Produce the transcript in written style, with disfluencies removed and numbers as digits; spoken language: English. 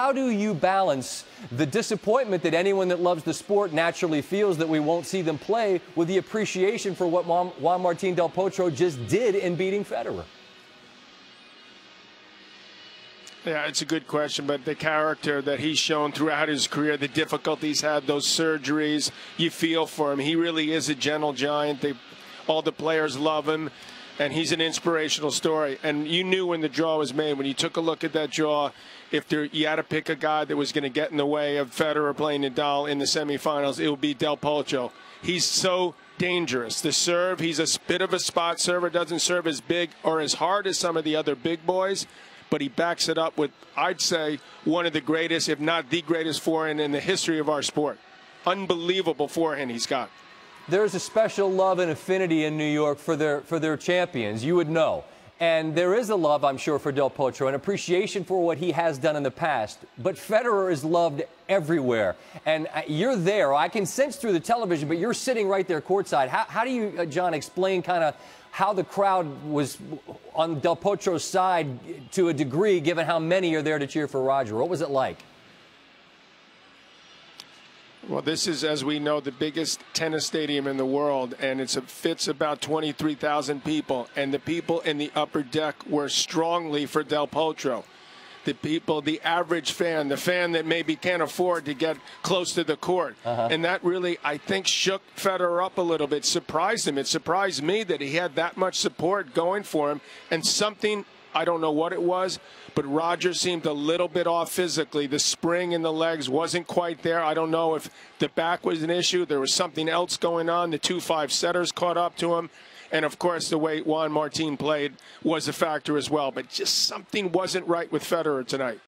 how do you balance the disappointment that anyone that loves the sport naturally feels that we won't see them play with the appreciation for what Juan Martín del Potro just did in beating Federer? Yeah, it's a good question, but the character that he's shown throughout his career, the difficulties had, those surgeries, you feel for him. He really is a gentle giant. All the players love him, and he's an inspirational story. And you knew when the draw was made, when you took a look at that draw, you had to pick a guy that was going to get in the way of Federer playing Nadal in the semifinals, it would be Del Potro. He's so dangerous. The serve, he's a bit of a spot server, doesn't serve as big or as hard as some of the other big boys, but he backs it up with, I'd say, one of the greatest, if not the greatest forehand in the history of our sport. Unbelievable forehand he's got. There's a special love and affinity in New York for their champions. You would know. And there is a love, I'm sure, for Del Potro, an appreciation for what he has done in the past. But Federer is loved everywhere. And you're there. I can sense through the television, but you're sitting right there courtside. How do you, John, explain kind of how the crowd was on Del Potro's side to a degree, given how many are there to cheer for Roger? What was it like? Well, this is, as we know, the biggest tennis stadium in the world, and it fits about 23,000 people. And the people in the upper deck were strongly for Del Potro. The people, the average fan, the fan that maybe can't afford to get close to the court. And that really, I think, shook Federer up a little bit, surprised him. It surprised me that he had that much support going for him. And something, I don't know what it was, but Roger seemed a little bit off physically. The spring in the legs wasn't quite there. I don't know if the back was an issue. There was something else going on. The 2-5 setters caught up to him. And, of course, the way Juan Martín played was a factor as well. But just something wasn't right with Federer tonight.